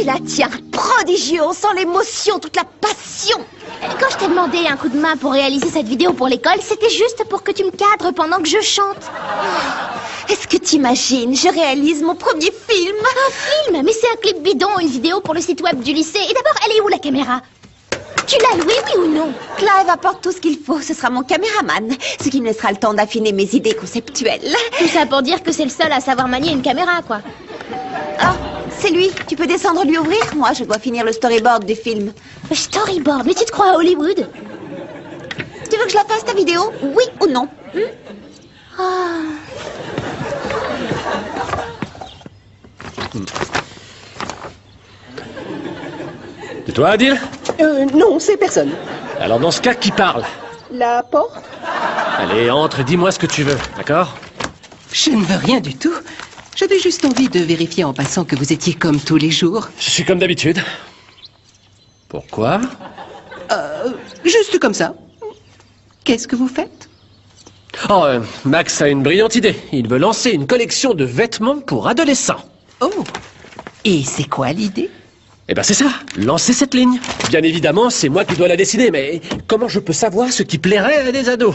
la tiens, prodigieux, on sent l'émotion, toute la passion. Quand je t'ai demandé un coup de main pour réaliser cette vidéo pour l'école, c'était juste pour que tu me cadres pendant que je chante. Est-ce que t'imagines, je réalise mon premier film? Un film? Mais c'est un clip bidon, une vidéo pour le site web du lycée. Et d'abord, elle est où la caméra? Tu l'as louée, oui ou non? Clive apporte tout ce qu'il faut, ce sera mon caméraman, ce qui me laissera le temps d'affiner mes idées conceptuelles. Tout ça pour dire que c'est le seul à savoir manier une caméra, quoi. Ah, c'est lui, tu peux descendre lui ouvrir? Moi, je dois finir le storyboard du film. Le storyboard? Mais tu te crois à Hollywood? Tu veux que je la fasse ta vidéo? Oui ou non? C'est toi, Adil? Non, c'est personne. Alors dans ce cas, qui parle? La porte? Allez, entre et dis-moi ce que tu veux, d'accord? Je ne veux rien du tout. J'avais juste envie de vérifier en passant que vous étiez comme tous les jours. Je suis comme d'habitude. Pourquoi? Juste comme ça. Qu'est-ce que vous faites? Oh, Max a une brillante idée. Il veut lancer une collection de vêtements pour adolescents. Oh. Et c'est quoi l'idée? Eh ben c'est ça, lancer cette ligne. Bien évidemment, c'est moi qui dois la décider, mais comment je peux savoir ce qui plairait à des ados?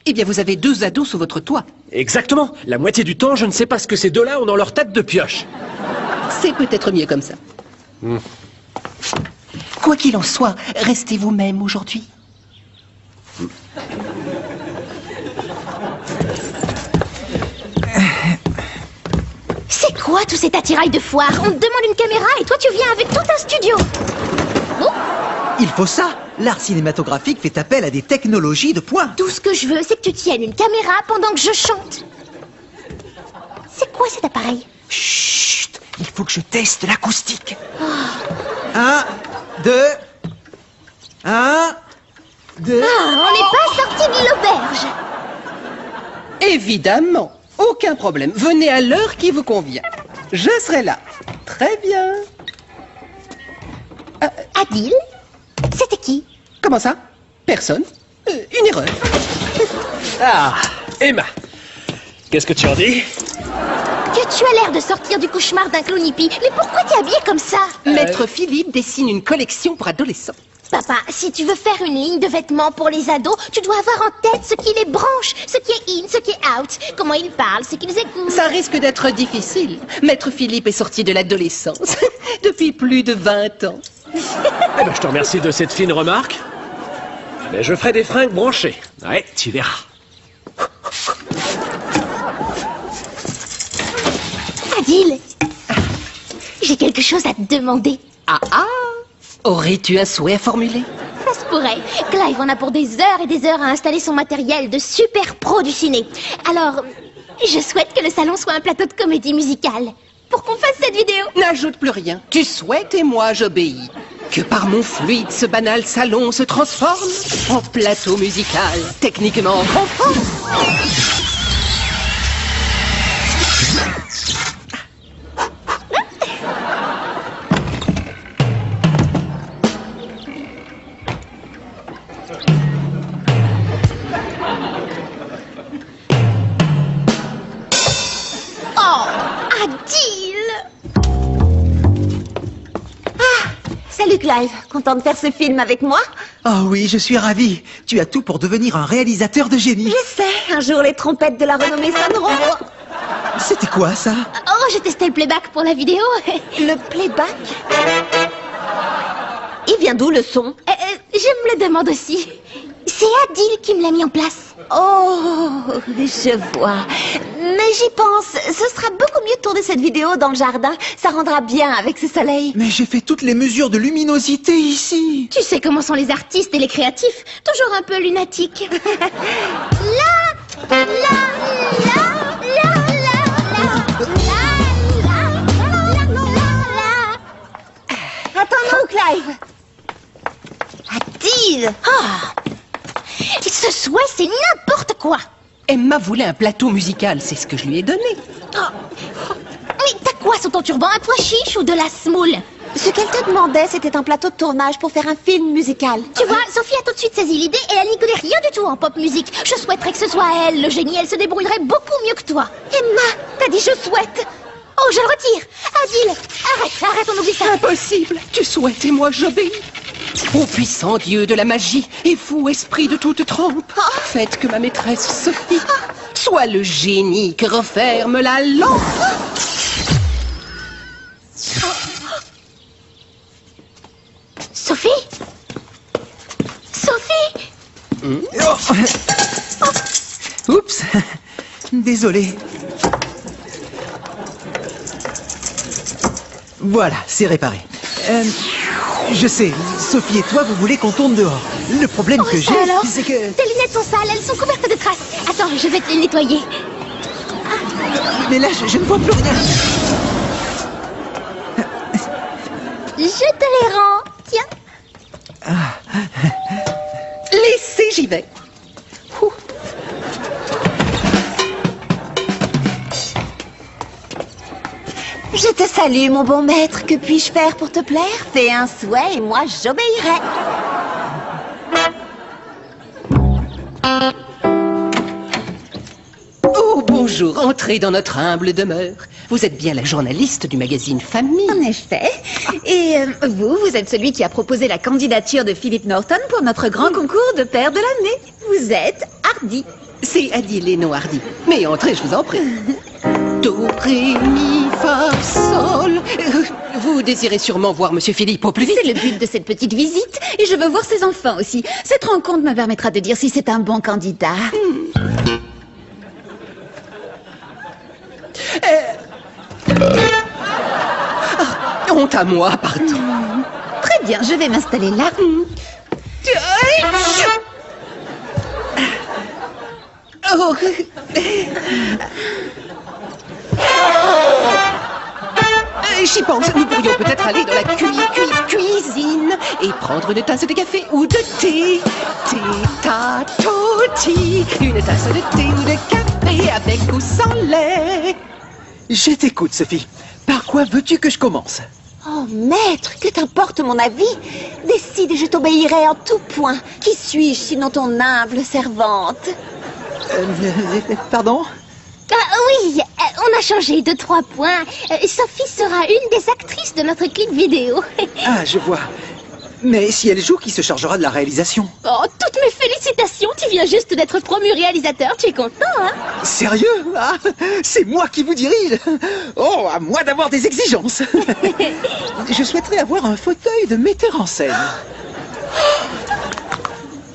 Eh bien, vous avez 2 ados sous votre toit. Exactement. La moitié du temps, je ne sais pas ce que ces deux-là ont dans leur tête de pioche. C'est peut-être mieux comme ça. Quoi qu'il en soit, restez vous-même aujourd'hui. C'est quoi tout cet attirail de foire? On te demande une caméra et toi tu viens avec tout un studio. Oh, Il faut ça. L'art cinématographique fait appel à des technologies de pointe. tout ce que je veux, c'est que tu tiennes une caméra pendant que je chante. C'est quoi cet appareil? Chut. Il faut que je teste l'acoustique. 1, 2... 1, 2... Ah, on n'est pas sorti de l'auberge. Évidemment. Aucun problème. Venez à l'heure qui vous convient. Je serai là. Très bien. Adil? C'était qui? Comment ça? Personne. Une erreur. Ah, Emma. Qu'est-ce que tu en dis? Que tu as l'air de sortir du cauchemar d'un clown hippie. Mais pourquoi t'es habillé comme ça? Maître Philippe dessine une collection pour adolescents. Papa, si tu veux faire une ligne de vêtements pour les ados, tu dois avoir en tête ce qui les branche, ce qui est in, ce qui est out, comment ils parlent, ce qu'ils écoutent. Ça risque d'être difficile. Maître Philippe est sorti de l'adolescence depuis plus de 20 ans. Eh ben, je te remercie de cette fine remarque. Mais je ferai des fringues branchées. Ouais, tu verras. Adil, j'ai quelque chose à te demander. Ah ah! Aurais-tu un souhait à formuler? Ça se pourrait. Clive en a pour des heures et des heures à installer son matériel de super pro du ciné. Alors, je souhaite que le salon soit un plateau de comédie musicale. Pour qu'on fasse cette vidéo. N'ajoute plus rien. Tu souhaites et moi j'obéis. Que par mon fluide, ce banal salon se transforme en plateau musical, techniquement conforme. Salut Clive, content de faire ce film avec moi? Oh oui, je suis ravi. Tu as tout pour devenir un réalisateur de génie. Je sais, un jour les trompettes de la renommée sonneront. C'était quoi ça? Oh, j'ai testé le playback pour la vidéo. Le playback? Il vient d'où le son? Je me le demande aussi. C'est Adil qui me l'a mis en place. Oh, je vois. Mais j'y pense, ce sera beaucoup mieux de tourner cette vidéo dans le jardin. Ça rendra bien avec ce soleil. Mais j'ai fait toutes les mesures de luminosité ici. Tu sais comment sont les artistes et les créatifs, toujours un peu lunatiques. Attends-nous, Clive. Adil! Ce souhait, c'est n'importe quoi. Emma voulait un plateau musical, c'est ce que je lui ai donné. Mais t'as quoi sous ton turban? Un pois chiche ou de la semoule? Ce qu'elle te demandait, c'était un plateau de tournage pour faire un film musical. Tu vois, Sophie a tout de suite saisi l'idée et elle n'y connaît rien du tout en pop musique. Je souhaiterais que ce soit elle, le génie, elle se débrouillerait beaucoup mieux que toi. Emma, t'as dit je souhaite. Oh, je le retire. Adil, arrête, on oublie ça. Impossible. Tu souhaites et moi j'obéis. Ô puissant Dieu de la magie et fou esprit de toute trempe, faites que ma maîtresse Sophie soit le génie que referme la lampe. Sophie? Sophie? Oups. Désolé. Voilà, c'est réparé. Je sais, Sophie et toi, vous voulez qu'on tourne dehors. Le problème que j'ai, Alors, c'est que... tes lunettes sont sales, elles sont couvertes de traces. Attends, je vais te les nettoyer. Mais là, je ne vois plus rien. Je te les rends. Tiens. Laissez, j'y vais. Ouh. Je te salue, mon bon maître. Que puis-je faire pour te plaire? Fais un souhait et moi j'obéirai. Oh, bonjour, entrez dans notre humble demeure. Vous êtes bien la journaliste du magazine Famille. En effet. Et vous êtes celui qui a proposé la candidature de Philippe Norton pour notre grand concours de père de l'année. Vous êtes Hardy. C'est Adil et non Hardy. Mais entrez, je vous en prie. Do, ré, mi, fa, sol. Vous désirez sûrement voir Monsieur Philippe au plus vite. C'est le but de cette petite visite. Et je veux voir ses enfants aussi. Cette rencontre me permettra de dire si c'est un bon candidat. Honte à moi, pardon. Très bien, je vais m'installer là. Oh. J'y pense, nous pourrions peut-être aller dans la cuisine et prendre une tasse de café ou de thé. Thé, ta, toti. Une tasse de thé ou de café avec ou sans lait. Je t'écoute, Sophie. Par quoi veux-tu que je commence? Oh, maître, que t'importe mon avis? Décide et je t'obéirai en tout point. Qui suis-je sinon ton humble servante? Pardon? Ah oui, on a changé de 3 points. Sophie sera une des actrices de notre clip vidéo. Ah, je vois. Mais si elle joue, qui se chargera de la réalisation? Oh, toutes mes félicitations, tu viens juste d'être promu réalisateur, tu es content, hein? Sérieux? Ah, c'est moi qui vous dirige. Oh, à moi d'avoir des exigences. Je souhaiterais avoir un fauteuil de metteur en scène.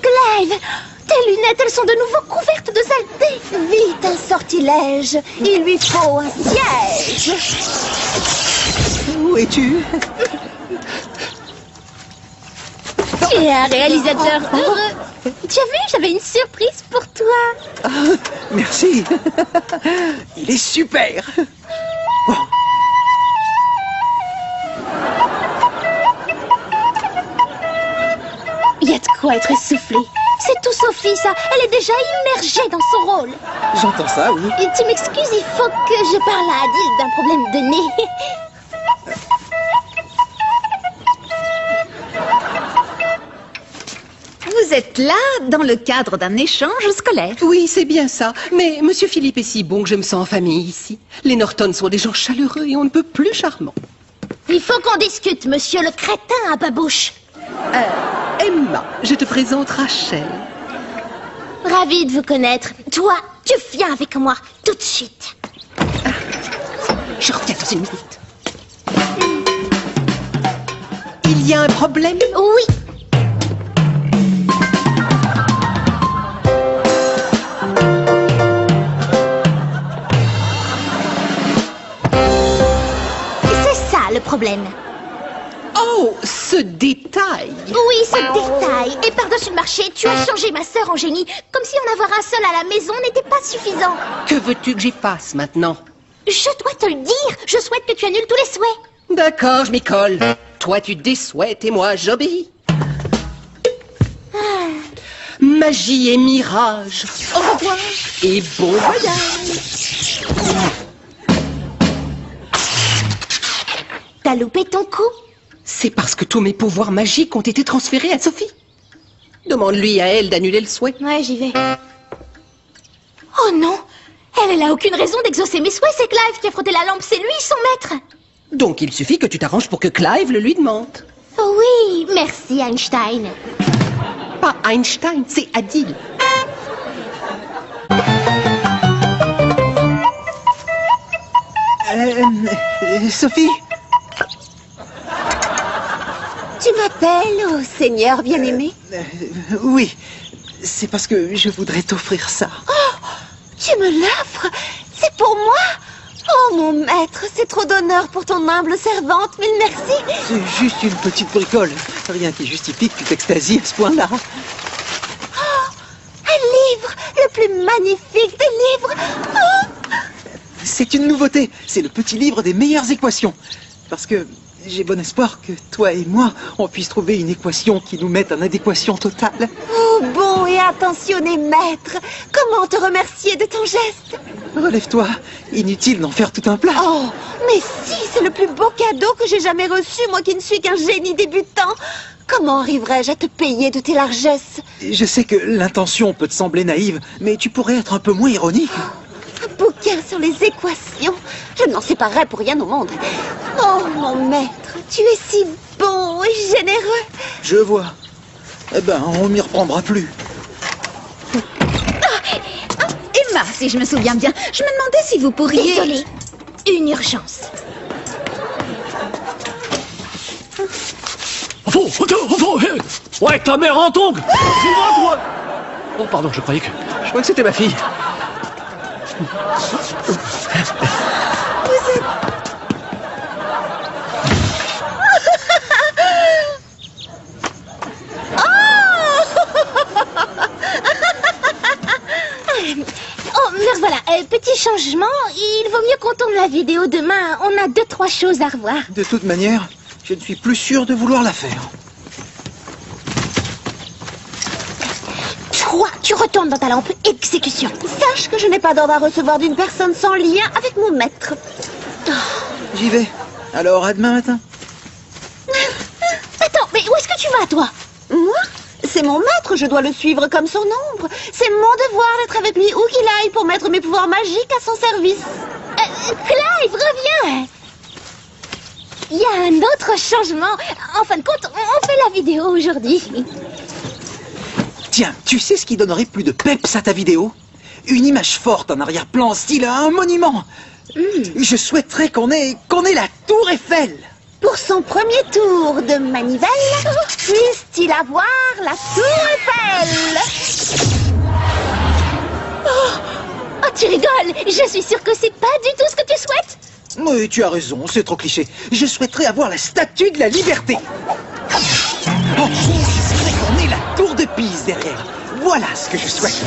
Clive, tes lunettes, elles sont de nouveau couvertes de saleté. Vite, un sortilège. Il lui faut un siège. Où es-tu? Tu es un réalisateur heureux. Tu as vu, j'avais une surprise pour toi. Ah, merci. Il est super. Oh. Il y a de quoi être essoufflé. C'est tout Sophie, ça. Elle est déjà immergée dans son rôle. J'entends ça, oui. Et tu m'excuses, il faut que je parle à Adil d'un problème de nez. Vous êtes là dans le cadre d'un échange scolaire. Oui, c'est bien ça. Mais Monsieur Philippe est si bon que je me sens en famille ici. Les Norton sont des gens chaleureux et on ne peut plus charmants. Il faut qu'on discute, monsieur le crétin à babouche. Emma, je te présente Rachel. Ravie de vous connaître. Toi, tu viens avec moi, tout de suite. Je reviens dans une minute. Il y a un problème? Oui. C'est ça le problème. Oh, ce détail! Oui, ce détail. Et par-dessus le marché, tu as changé ma sœur en génie, comme si en avoir un seul à la maison n'était pas suffisant. Que veux-tu que j'y fasse maintenant? Je dois te le dire, je souhaite que tu annules tous les souhaits. D'accord, je m'y colle. Toi, tu désouhaites et moi, j'obéis. Magie et mirage. Au revoir et bon voyage. T'as loupé ton coup? C'est parce que tous mes pouvoirs magiques ont été transférés à Sophie. Demande-lui à elle d'annuler le souhait. Ouais, j'y vais. Oh non, Elle a aucune raison d'exaucer mes souhaits, c'est Clive qui a frotté la lampe, c'est lui son maître. Donc il suffit que tu t'arranges pour que Clive le lui demande. Oui, merci Einstein. Pas Einstein, c'est Adil. Sophie? Tu m'appelles, oh Seigneur bien-aimé? Oui, c'est parce que je voudrais t'offrir ça. Tu me l'offres? C'est pour moi? Oh mon maître, c'est trop d'honneur pour ton humble servante, mille merci. C'est juste une petite bricole, rien qui justifie que tu t'extasies à ce point-là. Un livre, le plus magnifique des livres. Oh, C'est une nouveauté, c'est le petit livre des meilleures équations. Parce que j'ai bon espoir que toi et moi, on puisse trouver une équation qui nous mette en adéquation totale. oh, bon et attentionné maître, comment te remercier de ton geste? Relève-toi, inutile d'en faire tout un plat. Oh, mais si, c'est le plus beau cadeau que j'ai jamais reçu, moi qui ne suis qu'un génie débutant. Comment arriverais-je à te payer de tes largesses? Je sais que l'intention peut te sembler naïve, mais tu pourrais être un peu moins ironique. Un bouquin sur les équations. Je ne m'en séparerai pour rien au monde. Oh, mon maître, tu es si bon et généreux. Je vois. Eh ben, on m'y reprendra plus. Emma, si je me souviens bien, je me demandais si vous pourriez... Désolée, une urgence. Ouais, ta mère en tongue. Oh, pardon, je croyais que c'était ma fille. Oh, mais voilà, petit changement, il vaut mieux qu'on tourne la vidéo demain. On a 2-3 choses à revoir. De toute manière, je ne suis plus sûr de vouloir la faire. Toi, tu retournes dans ta lampe. Exécution. Sache que je n'ai pas d'ordre à recevoir d'une personne sans lien avec mon maître. J'y vais. Alors, à demain matin. Attends, mais où est-ce que tu vas, toi? Moi? C'est mon maître, je dois le suivre comme son ombre. C'est mon devoir d'être avec lui où qu'il aille pour mettre mes pouvoirs magiques à son service. Clive, reviens. Il y a un autre changement. En fin de compte, on fait la vidéo aujourd'hui. Tiens, tu sais ce qui donnerait plus de peps à ta vidéo? Une image forte en arrière-plan, style un monument. Je souhaiterais qu'on ait la tour Eiffel. Pour son premier tour de manivelle, puisse-t-il avoir la tour Eiffel? Oh, tu rigoles. Je suis sûre que c'est pas du tout ce que tu souhaites. Oui, tu as raison, c'est trop cliché. Je souhaiterais avoir la statue de la liberté. Oh, j'aimerais qu'on ait la tour de Pise derrière. Voilà ce que je souhaite.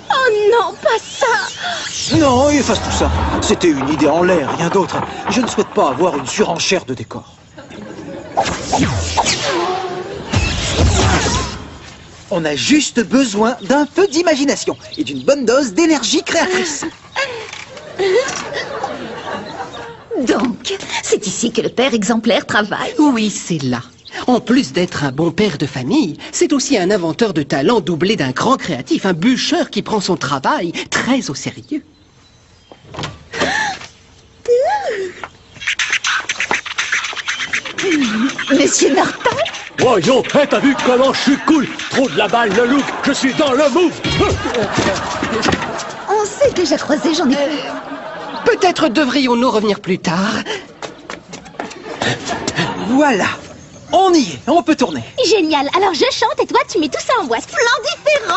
Oh non, pas ça. Non, efface tout ça. C'était une idée en l'air, rien d'autre. Je ne souhaite pas avoir une surenchère de décor. On a juste besoin d'un peu d'imagination et d'une bonne dose d'énergie créatrice. Donc, c'est ici que le père exemplaire travaille. Oui, c'est là. En plus d'être un bon père de famille, c'est aussi un inventeur de talent doublé d'un grand créatif, un bûcheur qui prend son travail très au sérieux. Monsieur Norton? Oh yo, hey, t'as vu comment je suis cool? Trop de la balle, le look, je suis dans le move. On s'est déjà croisés, j'en ai plus. Peut-être devrions-nous revenir plus tard. Voilà. On y est, on peut tourner. Génial. Alors je chante et toi, tu mets tout ça en boîte. Splendifiant!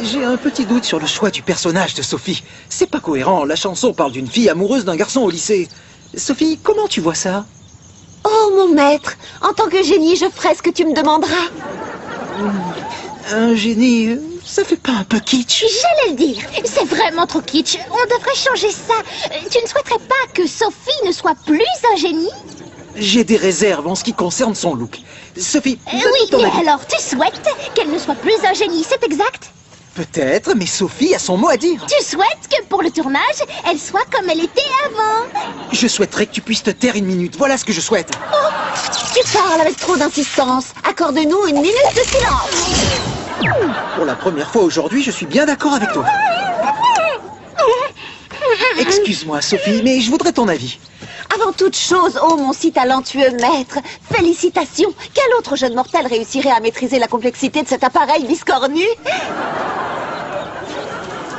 J'ai un petit doute sur le choix du personnage de Sophie. C'est pas cohérent, la chanson parle d'une fille amoureuse d'un garçon au lycée. Sophie, comment tu vois ça? Oh, mon maître, en tant que génie, je ferai ce que tu me demanderas. Un génie, ça fait pas un peu kitsch? J'allais le dire. C'est vraiment trop kitsch. On devrait changer ça. Tu ne souhaiterais pas que Sophie ne soit plus un génie? J'ai des réserves en ce qui concerne son look. Sophie, donne-nous Oui, ton et avis. alors tu souhaites qu'elle ne soit plus un génie, c'est exact? Peut-être, mais Sophie a son mot à dire. Tu souhaites que pour le tournage, elle soit comme elle était avant? Je souhaiterais que tu puisses te taire une minute. Voilà ce que je souhaite. Tu parles avec trop d'insistance. Accorde-nous une minute de silence. Pour la première fois aujourd'hui, je suis bien d'accord avec toi. Excuse-moi, Sophie, mais je voudrais ton avis. Avant toute chose, oh mon si talentueux maître, félicitations. Quel autre jeune mortel réussirait à maîtriser la complexité de cet appareil biscornu?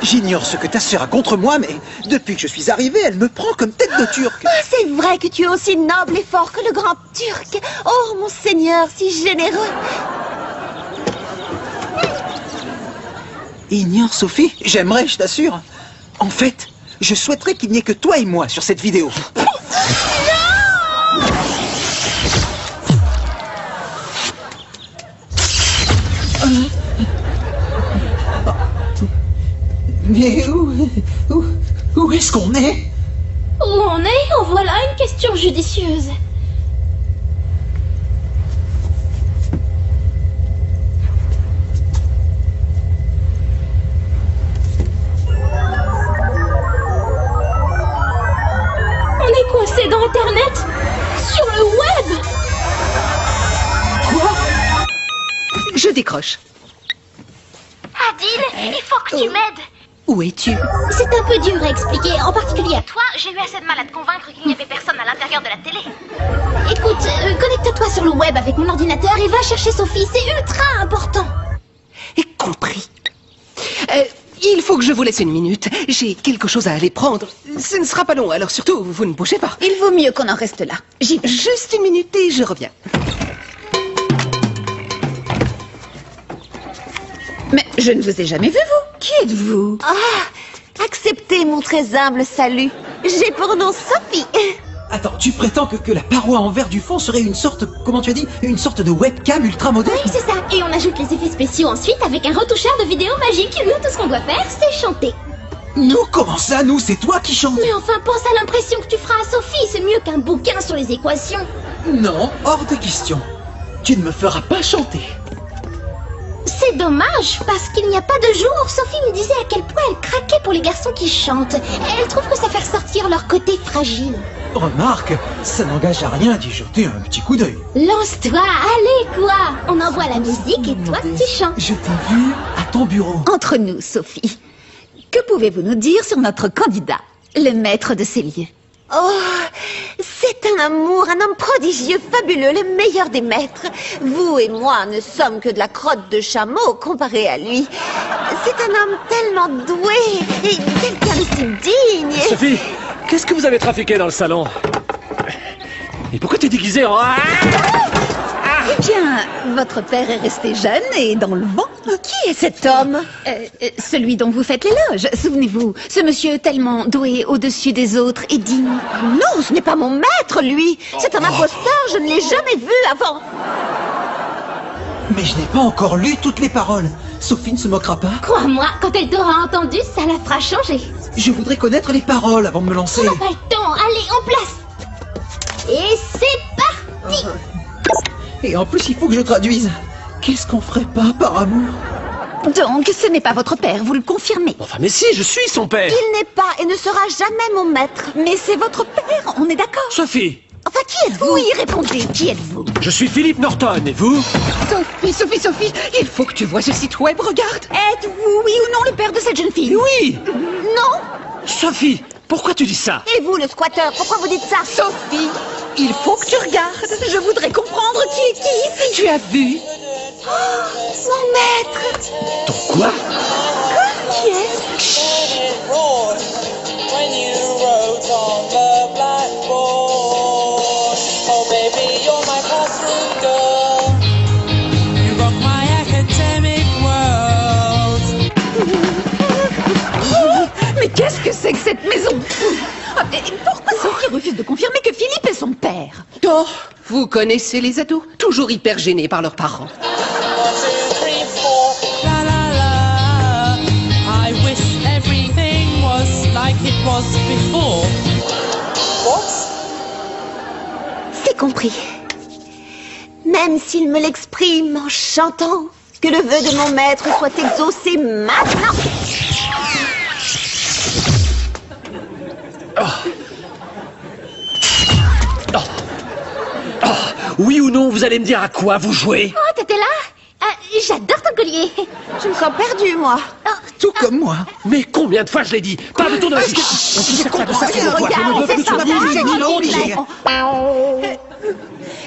J'ignore ce que ta sœur a contre moi, mais depuis que je suis arrivé, elle me prend comme tête de turc. Ah, c'est vrai que tu es aussi noble et fort que le grand Turc. Oh mon seigneur, si généreux. Ignore, Sophie, j'aimerais, je t'assure. En fait, je souhaiterais qu'il n'y ait que toi et moi sur cette vidéo. Mais où est-ce qu'on est? Où on est? En voilà une question judicieuse. On est coincé dans Internet? Sur le web? Quoi? Je décroche. Adil, il faut que tu m'aides. Où es-tu? C'est un peu dur à expliquer, en particulier à toi. J'ai eu assez de mal à te convaincre qu'il n'y avait personne à l'intérieur de la télé. Écoute, connecte-toi sur le web avec mon ordinateur et va chercher Sophie. C'est ultra important. Et compris. Il faut que je vous laisse une minute. J'ai quelque chose à aller prendre. Ce ne sera pas long, alors surtout, vous ne bougez pas. Il vaut mieux qu'on en reste là. J'y vais. Juste une minute et je reviens. Mais je ne vous ai jamais vu, vous. Qui êtes-vous? Ah, acceptez mon très humble salut. J'ai pour nom Sophie. Attends, tu prétends que la paroi en verre du fond serait une sorte, comment tu as dit, une sorte de webcam ultra moderne? Oui, c'est ça. Et on ajoute les effets spéciaux ensuite avec un retoucheur de vidéo magique. Nous, tout ce qu'on doit faire, c'est chanter. Nous, comment ça, nous? C'est toi qui chantes? Mais enfin, pense à l'impression que tu feras à Sophie. C'est mieux qu'un bouquin sur les équations. Non, hors de question. Tu ne me feras pas chanter. C'est dommage, parce qu'il n'y a pas de jour, Sophie me disait à quel point elle craquait pour les garçons qui chantent. Elle trouve que ça fait ressortir leur côté fragile. Remarque, ça n'engage à rien d'y jeter un petit coup d'œil. Lance-toi, allez quoi. On envoie la musique et toi tu chantes. Je t'ai vu à ton bureau. Entre nous, Sophie, que pouvez-vous nous dire sur notre candidat, le maître de ces lieux? Oh, c'est un amour, un homme prodigieux, fabuleux, le meilleur des maîtres. Vous et moi ne sommes que de la crotte de chameau comparé à lui. C'est un homme tellement doué et quelqu'un de si digne. Sophie, qu'est-ce que vous avez trafiqué dans le salon? Et pourquoi t'es déguisée en... Eh bien, votre père est resté jeune et dans le vent. Qui est cet homme? Celui dont vous faites l'éloge, souvenez-vous. Ce monsieur tellement doué au-dessus des autres et digne. Non, ce n'est pas mon maître, lui. C'est un imposteur, je ne l'ai jamais vu avant. Mais je n'ai pas encore lu toutes les paroles. Sophie ne se moquera pas. Crois-moi, quand elle t'aura entendu, ça la fera changer. Je voudrais connaître les paroles avant de me lancer. On n'a pas le temps, allez, en place. Et c'est parti. Et en plus, il faut que je traduise. Qu'est-ce qu'on ferait pas par amour? Donc, ce n'est pas votre père, vous le confirmez. Enfin, mais si, je suis son père. Il n'est pas et ne sera jamais mon maître. Mais c'est votre père, on est d'accord. Sophie, Enfin, qui êtes-vous? Oui, répondez, qui êtes-vous? je suis Philippe Norton, et vous? Sophie, il faut que tu vois ce site web, regarde. Êtes-vous, oui ou non, le père de cette jeune fille? Oui. Non. Sophie, pourquoi tu dis ça? Et vous, le squatteur, pourquoi vous dites ça? Sophie, il faut que tu regardes. Je voudrais comprendre qui est qui ici. Tu as vu? Mon maître. Ton quoi? Qui est? When you wrote on the blackboard, oh baby, you're my classroom girl. You rock my academic world. Mais qu'est-ce que c'est que cette maison? Et pourquoi Sophie refuse de confirmer que Philippe est son père? Oh, vous connaissez les ados, toujours hyper gênés par leurs parents. 1, 2, 3, 4. La la la. I wish everything was like it was before. What? C'est compris. Même s'il me l'exprime en chantant, que le vœu de mon maître soit exaucé maintenant. Oui ou non, vous allez me dire à quoi vous jouez? Oh, t'étais là? J'adore ton collier. Je me sens perdue, moi. Oh, Tout comme moi. Mais combien de fois je l'ai dit? Pas de tour de la fiche. On se sert pas de ça pour moi. Je ne veux plus que tu me dises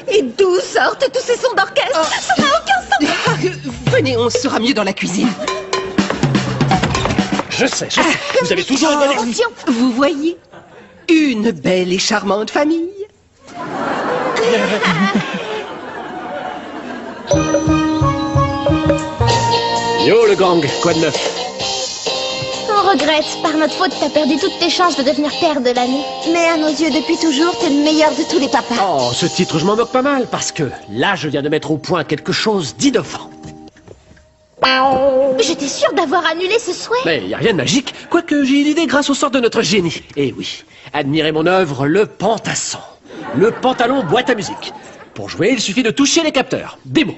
Et d'où sortent tous ces sons d'orchestre? Ça n'a aucun sens. Venez, on sera mieux dans la cuisine. Je sais. Vous avez toujours une bonne excuse. Vous voyez, une belle et charmante famille. Yo le gang, quoi de neuf? On regrette, par notre faute, t'as perdu toutes tes chances de devenir père de l'année. Mais à nos yeux, depuis toujours, t'es le meilleur de tous les papas. Oh, ce titre, je m'en moque pas mal, parce que là, je viens de mettre au point quelque chose d'innovant. J'étais sûre d'avoir annulé ce souhait. Mais y a rien de magique, quoique j'ai une idée grâce au sort de notre génie. Et oui, admirez mon œuvre, le Pantasson. Le pantalon boîte à musique. Pour jouer, il suffit de toucher les capteurs. Démo.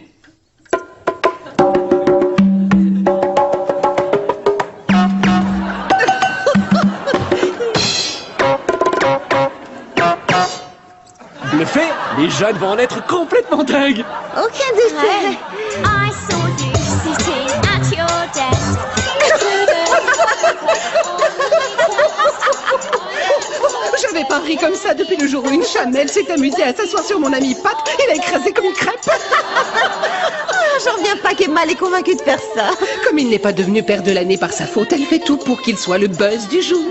Le fait, les jeunes vont en être complètement dingues. Aucun doute. I saw you sitting at your desk. Je n'avais pas ri comme ça depuis le jour où une chamelle s'est amusée à s'asseoir sur mon ami Pat et l'a écrasé comme une crêpe. J'en reviens pas qu'Emma l'ait convaincu de faire ça. Comme il n'est pas devenu père de l'année par sa faute, elle fait tout pour qu'il soit le buzz du jour.